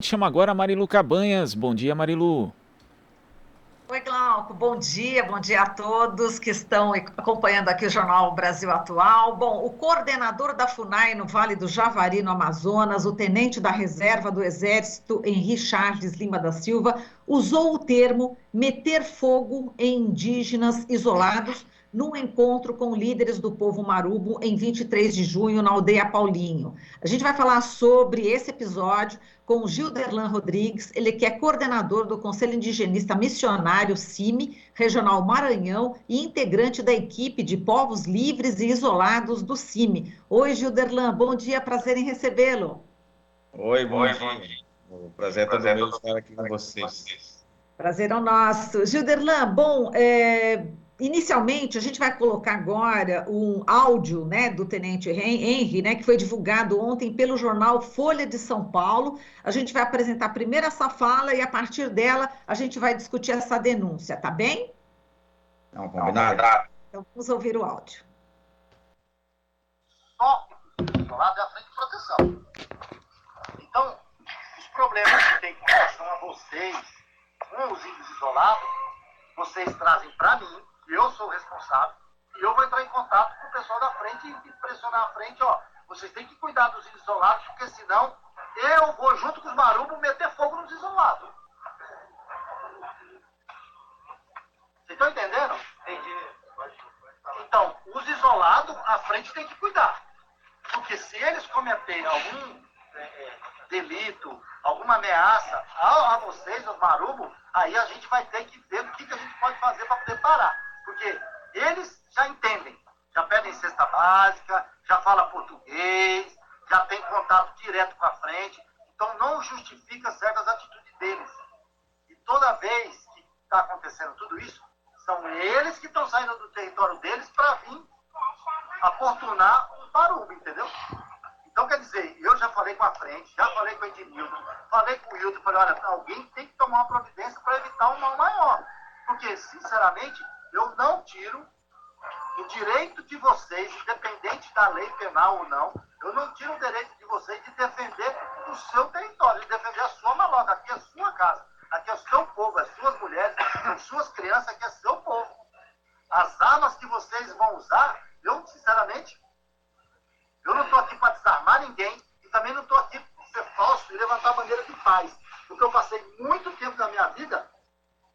gente chama agora a Marilu Cabanhas. Bom dia, Marilu. Oi, Glauco, bom dia a todos que estão acompanhando aqui o Jornal Brasil Atual. Bom, o coordenador da FUNAI no Vale do Javari, no Amazonas, o tenente da reserva do Exército, Henri Charles Lima da Silva, usou o termo meter fogo em indígenas isolados num encontro com líderes do povo Marubo em 23 de junho na aldeia Paulinho. A gente vai falar sobre esse episódio com o Gilderlan Rodrigues, ele que é coordenador do Conselho Indigenista Missionário CIMI, Regional Maranhão, e integrante da equipe de povos livres e isolados do CIMI. Oi, Gilderlan, bom dia, prazer em recebê-lo. Oi, bom dia. O prazer é todo meu estar aqui com vocês. Prazer é o nosso. Gilderlan, bom, inicialmente a gente vai colocar agora um áudio, né, do Tenente Henry, né, que foi divulgado ontem pelo jornal Folha de São Paulo. A gente vai apresentar primeiro essa fala e a partir dela a gente vai discutir essa denúncia, tá bem? Não, combinado. Então vamos ouvir o áudio. Só do lado é a frente de proteção. Então, os problemas que tem com relação a vocês, com os índios isolados, vocês trazem para mim, eu sou o responsável, e eu vou entrar em contato com o pessoal da frente e pressionar a frente, ó, vocês têm que cuidar dos índios isolados, porque senão eu vou, junto com os marubos, meter fogo nos isolados. Vocês estão entendendo? Entendi. Então, os isolados, a frente tem que cuidar. Porque se eles cometerem algum delito, alguma ameaça a vocês, os marubos, aí a gente vai ter que ver o que a gente pode fazer para poder parar. Porque eles já entendem, já pedem cesta básica, já falam português, já tem contato direto com a frente, então não justifica certas atitudes deles. E toda vez que está acontecendo tudo isso, são eles que estão saindo do território deles para vir aportunar o marubo, entendeu? Então, quer dizer, eu já falei com a frente, já falei com o Ednilton, falei com o Hilton, falei, olha, alguém tem que tomar uma providência para evitar um mal maior. Porque, sinceramente, eu não tiro o direito de vocês, independente da lei penal ou não, eu não tiro o direito de vocês de defender o seu território, de defender a sua maloca, aqui é a sua casa, aqui é o seu povo, as suas mulheres, as suas crianças, aqui é seu povo. As armas que vocês vão usar, eu, sinceramente, eu não estou aqui para desarmar ninguém e também não estou aqui para ser falso e levantar a bandeira de paz. Porque eu passei muito tempo da minha vida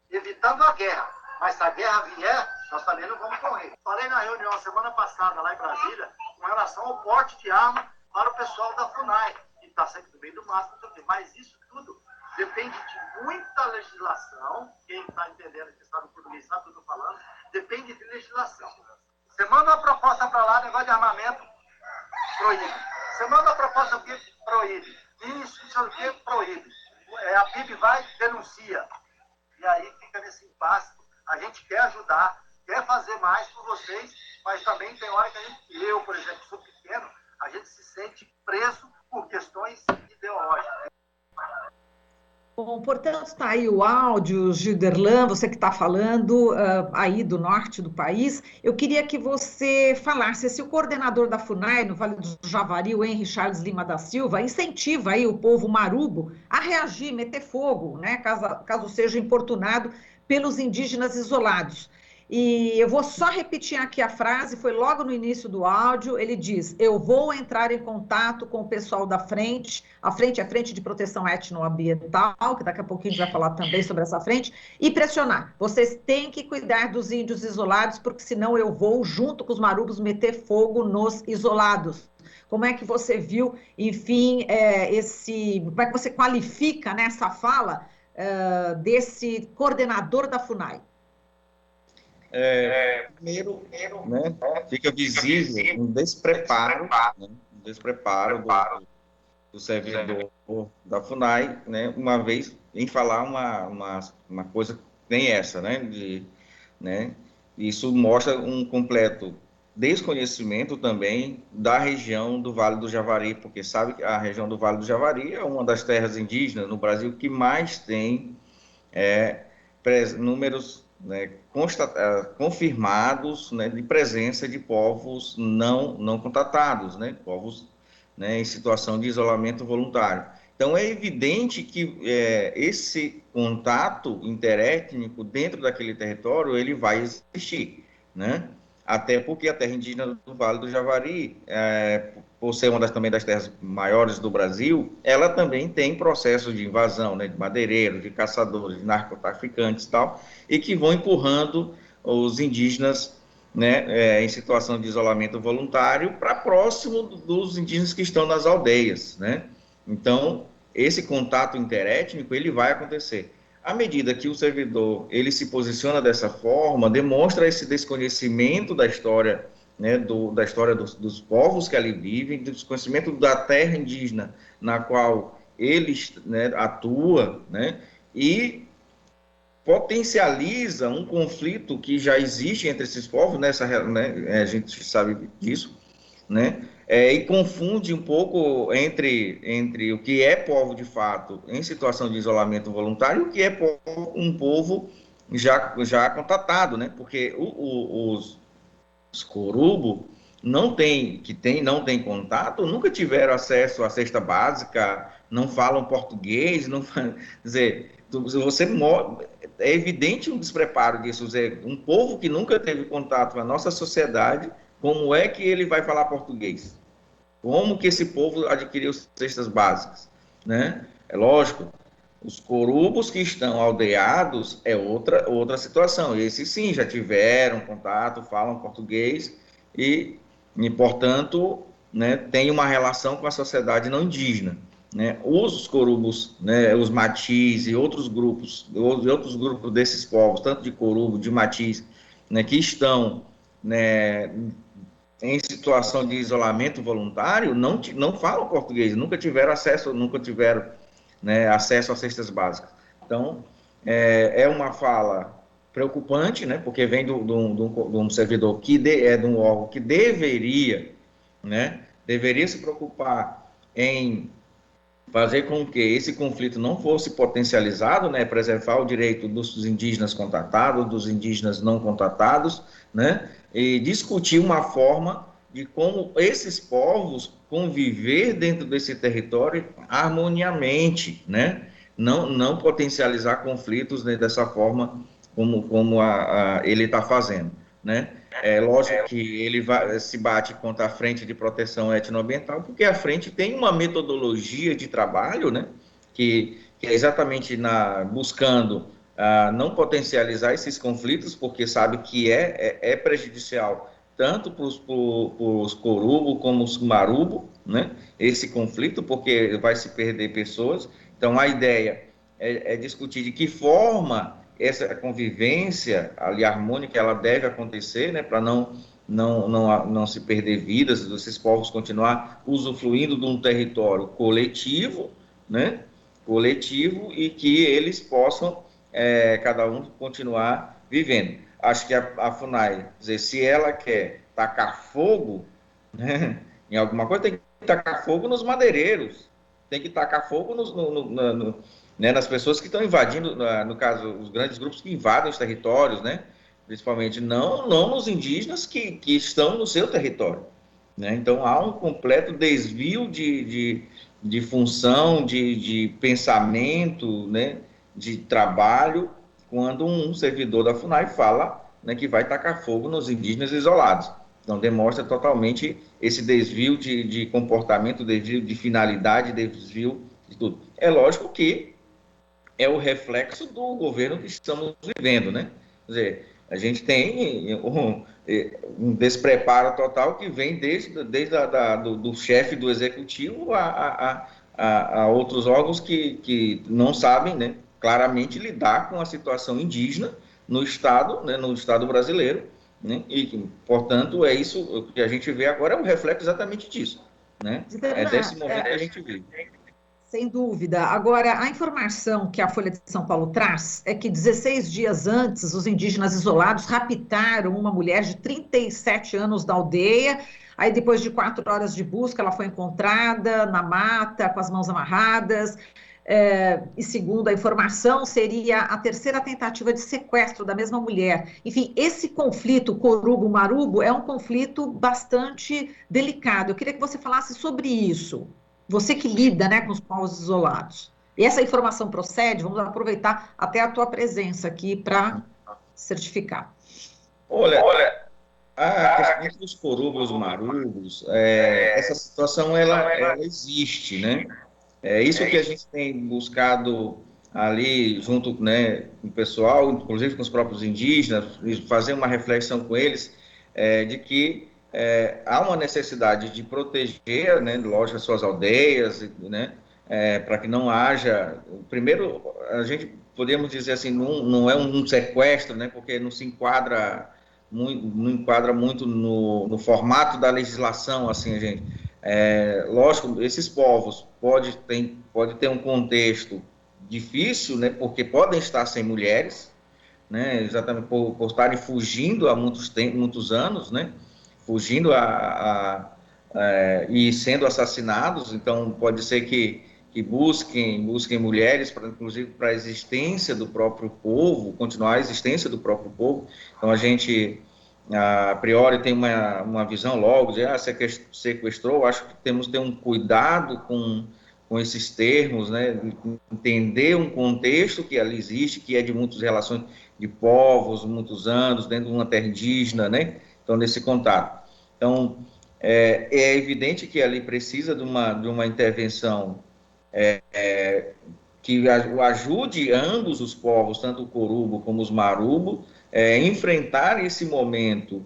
evitando a guerra. Mas se a guerra vier, nós também não vamos correr. Falei na reunião semana passada lá em Brasília com relação ao porte de arma para o pessoal da FUNAI, que está sempre no meio do mato, mas isso tudo depende de muita legislação. Quem está entendendo, que sabe português, sabe o que eu estou falando, depende de legislação. Você manda uma proposta para lá, negócio de armamento, proíbe. Você manda a proposta aqui, proíbe. Isso, isso aqui, proíbe. A PIB vai, denuncia. E aí fica nesse impasse. A gente quer ajudar, quer fazer mais por vocês, mas também tem hora que eu, por exemplo, sou pequeno, a gente se sente preso por questões ideológicas. Bom, portanto, está aí o áudio, Gilderlan, você que está falando aí do norte do país. Eu queria que você falasse se o coordenador da FUNAI, no Vale do Javari, o Henri Charles Lima da Silva, incentiva aí o povo marubo a reagir, meter fogo, né, caso seja importunado pelos indígenas isolados. E eu vou só repetir aqui a frase, foi logo no início do áudio, ele diz, eu vou entrar em contato com o pessoal da frente, a frente é a Frente de Proteção Etnoambiental, que daqui a pouquinho a gente vai falar também sobre essa frente, e pressionar, vocês têm que cuidar dos índios isolados, porque senão eu vou, junto com os marubos, meter fogo nos isolados. Como é que você viu, enfim, como é que você qualifica, né, essa fala desse coordenador da FUNAI? Primeiro, né, fica visível um despreparo, né, do servidor da FUNAI, né, uma vez em falar uma coisa que nem essa, né, isso mostra um completo desconhecimento também da região do Vale do Javari, porque sabe que a região do Vale do Javari é uma das terras indígenas no Brasil que mais tem números, né, confirmados, né, de presença de povos não contatados, né, povos, né, em situação de isolamento voluntário. Então, é evidente que esse contato interétnico dentro daquele território, ele vai existir, né? Até porque a terra indígena do Vale do Javari, por ser também das terras maiores do Brasil, ela também tem processos de invasão, né, de madeireiros, de caçadores, de narcotraficantes e tal, e que vão empurrando os indígenas, né, em situação de isolamento voluntário para próximo dos indígenas que estão nas aldeias, né? Então, esse contato interétnico, ele vai acontecer. À medida que o servidor ele se posiciona dessa forma, demonstra esse desconhecimento da história, né, da história dos povos que ali vivem, do desconhecimento da terra indígena na qual ele, né, atua, né, e potencializa um conflito que já existe entre esses povos, né, a gente sabe disso, né? E confunde um pouco entre o que é povo de fato em situação de isolamento voluntário e o que é um povo já contatado, né? Porque os Corubo não tem contato, nunca tiveram acesso à cesta básica, não falam português, não quer dizer, é evidente um despreparo disso, dizer, um povo que nunca teve contato com a nossa sociedade, como é que ele vai falar português? Como que esse povo adquiriu cestas básicas, né? É lógico, os corubos que estão aldeados é outra situação. Esses sim já tiveram contato, falam português e portanto, né, tem uma relação com a sociedade não indígena, né? Os corubos, né, os matis e outros grupos desses povos, tanto de corubo, de matis, né, que estão, né, em situação de isolamento voluntário, não falam português, nunca tiveram, né, acesso às cestas básicas. Então, é uma fala preocupante, né, porque vem de um servidor de um órgão que deveria, né, deveria se preocupar em fazer com que esse conflito não fosse potencializado, né, preservar o direito dos indígenas contatados, dos indígenas não contatados, né, e discutir uma forma de como esses povos conviver dentro desse território harmoniamente, né, não potencializar conflitos, né, dessa forma como ele está fazendo, né. É lógico que ele se bate contra a Frente de Proteção Etnoambiental, porque a frente tem uma metodologia de trabalho, né, que é exatamente buscando não potencializar esses conflitos, porque sabe que é prejudicial tanto para os corubo como os marubo, né, esse conflito, porque vai se perder pessoas. Então, a ideia é discutir de que forma essa convivência ali harmônica ela deve acontecer, né, para não se perder vidas, esses povos continuar usufruindo de um território coletivo, né, e que eles possam cada um continuar vivendo. Acho que a FUNAI, dizer, se ela quer tacar fogo, né, em alguma coisa, tem que tacar fogo nos madeireiros, tem que tacar fogo né, nas pessoas que estão invadindo, no caso, os grandes grupos que invadem os territórios, né, principalmente, não nos indígenas que estão no seu território, né? Então, há um completo desvio de função, de pensamento, né, de trabalho, quando um servidor da FUNAI fala, né, que vai tacar fogo nos indígenas isolados. Então, demonstra totalmente esse desvio de comportamento, desvio de finalidade, desvio de tudo. É lógico que é o reflexo do governo que estamos vivendo, né? Quer dizer, a gente tem um despreparo total que vem desde do chefe do executivo a outros órgãos que não sabem, né, claramente lidar com a situação indígena no Estado, né, no Estado brasileiro, né, e, portanto, é isso o que a gente vê agora, é um reflexo exatamente disso, né? É desse momento que a gente vive. Sem dúvida. Agora, a informação que a Folha de São Paulo traz é que 16 dias antes, os indígenas isolados raptaram uma mulher de 37 anos da aldeia. Aí, depois de 4 horas de busca, ela foi encontrada na mata, com as mãos amarradas. E segundo a informação, seria a terceira tentativa de sequestro da mesma mulher. Enfim, esse conflito corubo-marubo é um conflito bastante delicado. Eu queria que você falasse sobre isso. Você que lida, né, com os povos isolados. E essa informação procede? Vamos aproveitar até a tua presença aqui para certificar. Olha, a questão dos corubos, marubos, essa situação ela existe, né? É isso que a gente tem buscado ali junto, né, com o pessoal, inclusive com os próprios indígenas, e fazer uma reflexão com eles de que há uma necessidade de proteger, né, lógico, as suas aldeias, né, para que não haja. Primeiro, a gente podemos dizer assim, não é um sequestro, né, porque não se enquadra muito, não enquadra muito no formato da legislação, assim, a gente. Lógico, esses povos pode ter um contexto difícil, né, porque podem estar sem mulheres, né, exatamente por estarem fugindo há muitos anos, né, fugindo e sendo assassinados. Então pode ser que busquem mulheres, inclusive para a existência do próprio povo, continuar a existência do próprio povo. Então a gente a priori tem uma visão logo de sequestrou. Acho que temos que ter um cuidado com esses termos, né? Entender um contexto que ali existe, que é de muitas relações de povos, muitos anos, dentro de uma terra indígena, né? Então, nesse contato. Então, é evidente que ali precisa de uma intervenção que ajude ambos os povos, tanto o corubo como os marubo, enfrentar esse momento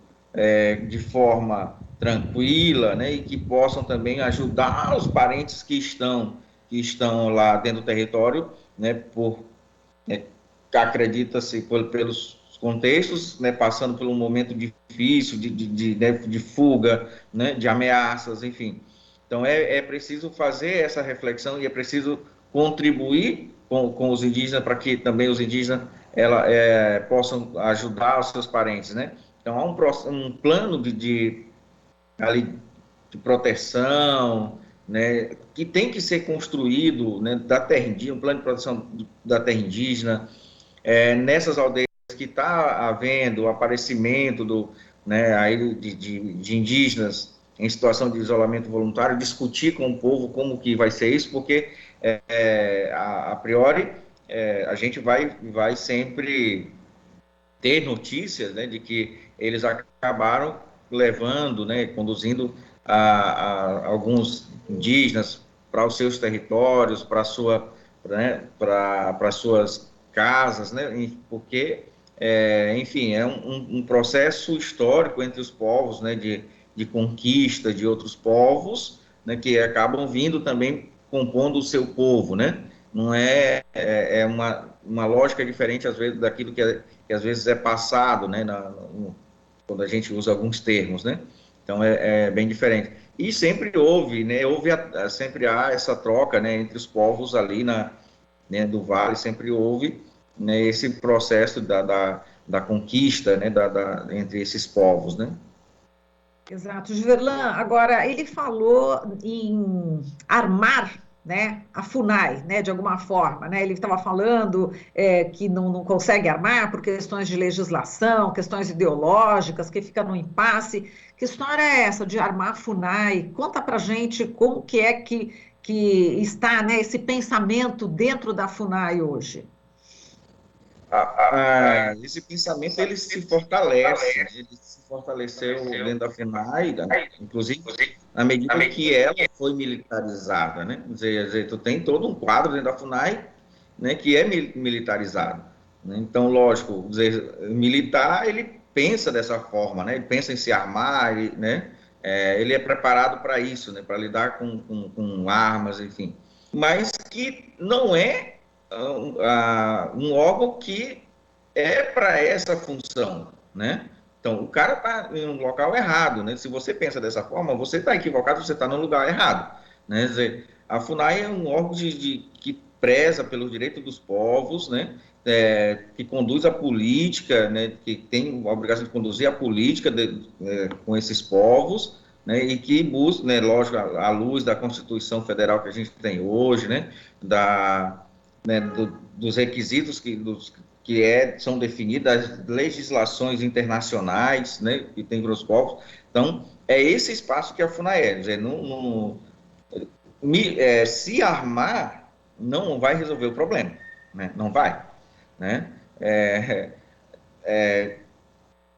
de forma tranquila, né, e que possam também ajudar os parentes que estão lá dentro do território, né, acredita-se pelos contextos, né, passando por um momento difícil de fuga, né, de ameaças, enfim. Então é preciso fazer essa reflexão e é preciso contribuir com os indígenas para que também os indígenas possam ajudar os seus parentes, né? Então há um plano ali, de proteção, né, que tem que ser construído, né, da terra indígena, um plano de proteção da terra indígena, nessas aldeias que está havendo o aparecimento aí de indígenas em situação de isolamento voluntário, discutir com o povo como que vai ser isso, porque a priori a gente vai sempre ter notícias, né, de que eles acabaram levando, né, conduzindo alguns indígenas para os seus territórios, para suas casas, né, porque, enfim, é um processo histórico entre os povos, né, de conquista de outros povos, né, que acabam vindo também compondo o seu povo, né? Não é uma lógica diferente, às vezes, daquilo que às vezes é passado, né, quando a gente usa alguns termos, né? Então é bem diferente. E sempre houve, né? Sempre há essa troca, né, entre os povos ali né, do Vale, sempre houve, né, esse processo da conquista, né, entre esses povos, né? Exato. Giverlan, agora, ele falou em armar, né, a FUNAI, né, de alguma forma, né? Ele estava falando que não consegue armar por questões de legislação, questões ideológicas, que fica no impasse. Que história é essa de armar a FUNAI? Conta para gente como que é que está, né, esse pensamento dentro da FUNAI hoje. Esse pensamento ele se fortalece, né? Ele se fortaleceu dentro da FUNAI, né? Inclusive na medida que ela foi militarizada, né? Quer dizer, tu tem todo um quadro dentro da FUNAI, né, que é militarizado, né? Então, lógico, dizer, militar ele pensa dessa forma, né? Ele pensa em se armar, né? Ele é preparado para isso, né? Para lidar com armas, enfim. Mas que não é um órgão que é para essa função, né? Então, o cara está em um local errado, né? Se você pensa dessa forma, você está equivocado, você está no lugar errado, né? Quer dizer, a FUNAI é um órgão que preza pelo direito dos povos, né? Que conduz a política, né? Que tem a obrigação de conduzir a política com esses povos, né? E que busca, né? Lógico, à luz da Constituição Federal que a gente tem hoje, né? Né, dos requisitos são definidos, das legislações internacionais, né, que tem para os povos. Então, é esse espaço que a FUNAI é. Quer dizer, se armar não vai resolver o problema, né? Não vai, né?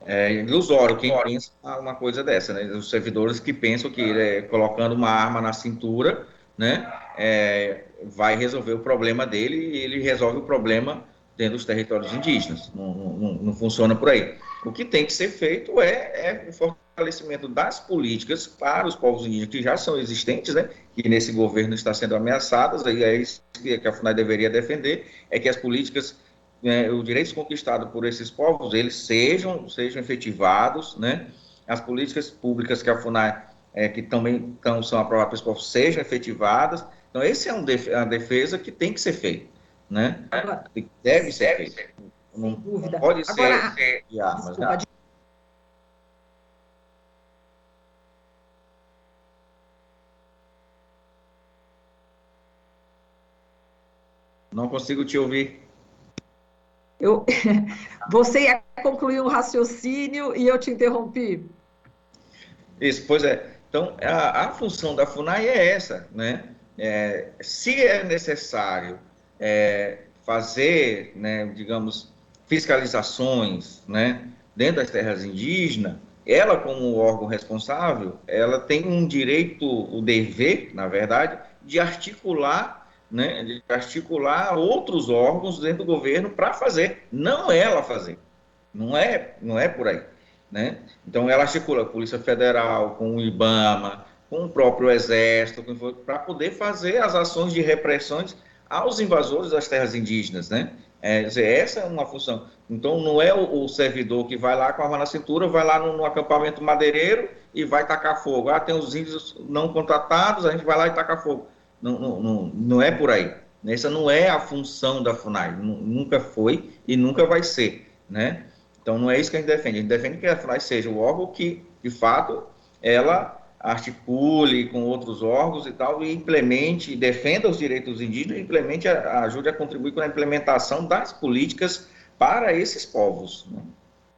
É ilusório quem pensa uma coisa dessa, né? Os servidores que pensam que colocando uma arma na cintura, né, vai resolver o problema dele e ele resolve o problema dentro dos territórios indígenas. Não funciona por aí. O que tem que ser feito é o fortalecimento das políticas para os povos indígenas que já são existentes, né, que nesse governo está sendo ameaçadas, e é isso que a FUNAI deveria defender, é que as políticas, os direitos conquistados por esses povos, eles sejam efetivados, né? As políticas públicas que a FUNAI, que também são aprovadas pelos povos, sejam efetivadas. Então, essa é uma defesa que tem que ser feita, né? Agora, Deve ser feita. sem dúvida. Pode Agora, ser de armas, desculpa, né? Não consigo te ouvir. Você ia concluir um raciocínio e eu te interrompi. Isso, pois é. Então, a função da FUNAI é essa, né? Se é necessário fazer, né, digamos, fiscalizações, né, dentro das terras indígenas, ela, como órgão responsável, ela tem um direito, o dever, na verdade, de articular, né, de articular outros órgãos dentro do governo para fazer, não ela fazer. Não é por aí, né? Então, ela articula a Polícia Federal com o IBAMA, com o próprio Exército, para poder fazer as ações de repressões aos invasores das terras indígenas, né? Quer dizer, essa é uma função. Então, não é o servidor que vai lá com a arma na cintura, vai lá no acampamento madeireiro e vai tacar fogo. Tem os índios não contratados, a gente vai lá e taca fogo. Não é por aí. Essa não é a função da FUNAI, nunca foi e nunca vai ser, né? Então, não é isso que a gente defende que a FUNAI seja o órgão que, de fato, ela articule com outros órgãos e tal, e implemente, defenda os direitos dos indígenas e implemente, ajude a contribuir com a implementação das políticas para esses povos, né?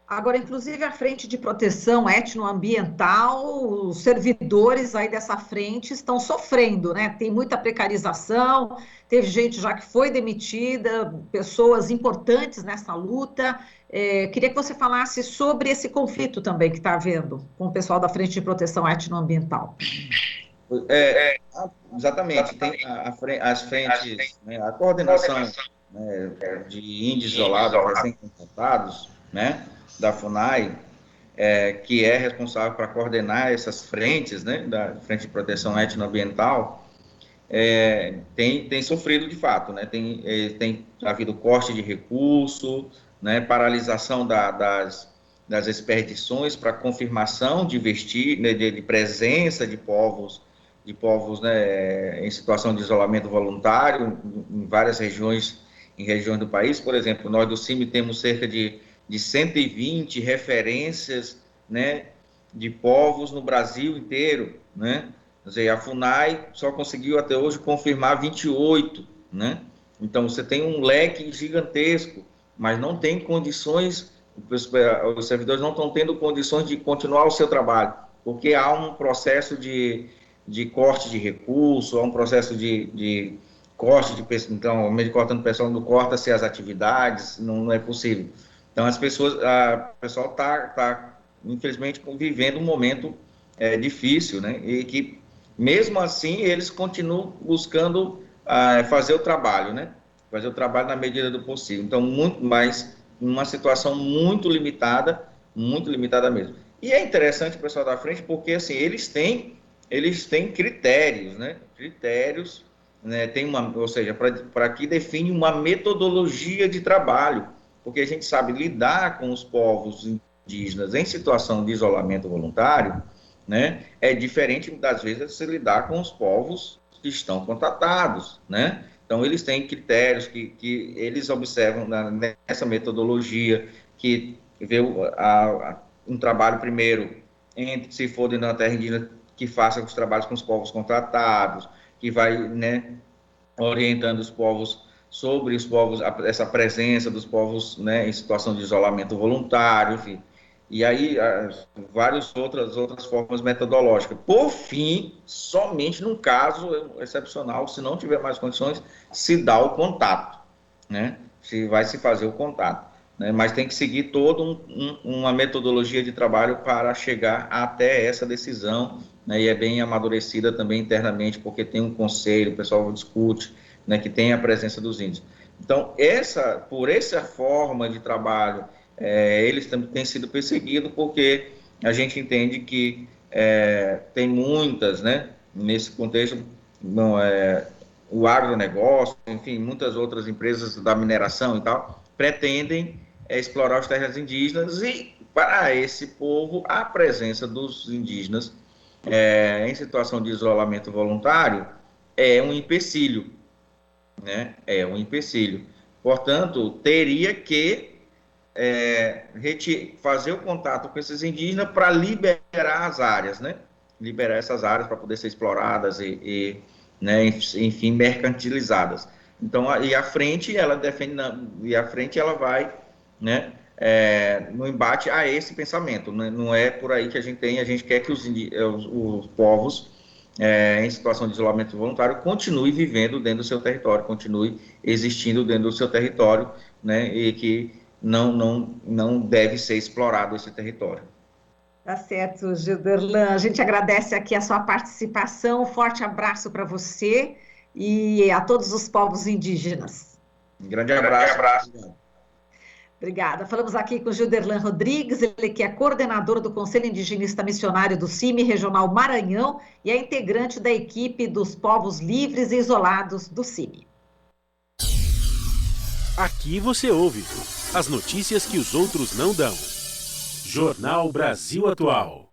Agora, inclusive, a frente de proteção etnoambiental, os servidores aí dessa frente estão sofrendo, né? Tem muita precarização, teve gente já que foi demitida, pessoas importantes nessa luta. Queria que você falasse sobre esse conflito também que está havendo com o pessoal da frente de proteção etnoambiental. Exatamente, tem as frentes, né, a coordenação, né, de índios isolados, recém-contratados, né, da FUNAI, que é responsável para coordenar essas frentes, né, da Frente de Proteção Etnoambiental, tem sofrido de fato, né, tem havido corte de recurso, né, paralisação das expedições para confirmação de né, de presença de povos, né, em situação de isolamento voluntário em várias regiões, do país. Por exemplo, nós do CIMI temos cerca de 120 referências, né, de povos no Brasil inteiro, né? Quer dizer, a FUNAI só conseguiu até hoje confirmar 28, né? Então, você tem um leque gigantesco, mas não tem condições, os servidores não estão tendo condições de continuar o seu trabalho, porque há um processo de corte de recurso, há um processo de corte de pessoal. Então, ao invés de cortando pessoal, não corta-se as atividades, não é possível. Então, o pessoal está, infelizmente, vivendo um momento difícil, né? E que, mesmo assim, eles continuam buscando fazer o trabalho, né? Fazer o trabalho na medida do possível. Então, muito mais, uma situação muito limitada mesmo. E é interessante o pessoal da frente, porque, assim, eles têm critérios, né? Critérios, né? Ou seja, para que define uma metodologia de trabalho, porque a gente sabe lidar com os povos indígenas em situação de isolamento voluntário, né? É diferente, das vezes, de se lidar com os povos que estão contratados, né? Então, eles têm critérios que eles observam nessa metodologia, que vê um trabalho primeiro, se for dentro da terra indígena, que faça os trabalhos com os povos contratados, que vai, né, orientando os povos essa presença dos povos, né, em situação de isolamento voluntário, enfim. E aí, várias outras formas metodológicas. Por fim, somente num caso excepcional, se não tiver mais condições, se dá o contato, né? Vai se fazer o contato, né? Mas tem que seguir toda uma metodologia de trabalho para chegar até essa decisão, né? E é bem amadurecida também internamente, porque tem um conselho, o pessoal discute, né? Que tem a presença dos índios. Então, por essa forma de trabalho, eles também têm sido perseguidos, porque a gente entende que tem muitas, né, nesse contexto, não, o agronegócio, enfim, muitas outras empresas da mineração e tal, pretendem explorar as terras indígenas, e para esse povo, a presença dos indígenas em situação de isolamento voluntário é um empecilho, né? É um empecilho. Portanto, teria que fazer o contato com esses indígenas para liberar as áreas, né? Liberar essas áreas para poder ser exploradas né, enfim, mercantilizadas. Então, a frente, ela defende, e a frente ela vai, né, no embate a esse pensamento, né? Não é por aí que a gente quer que os povos em situação de isolamento voluntário continue vivendo dentro do seu território, continue existindo dentro do seu território, né, e que não deve ser explorado esse território. Tá certo, Gilderlan. A gente agradece aqui a sua participação. Um forte abraço para você e a todos os povos indígenas. Um grande abraço. Obrigada. Falamos aqui com Gilderlan Rodrigues, ele que é coordenador do Conselho Indigenista Missionário do CIMI Regional Maranhão e é integrante da equipe dos povos livres e isolados do CIMI. Aqui você ouve as notícias que os outros não dão. Jornal Brasil Atual.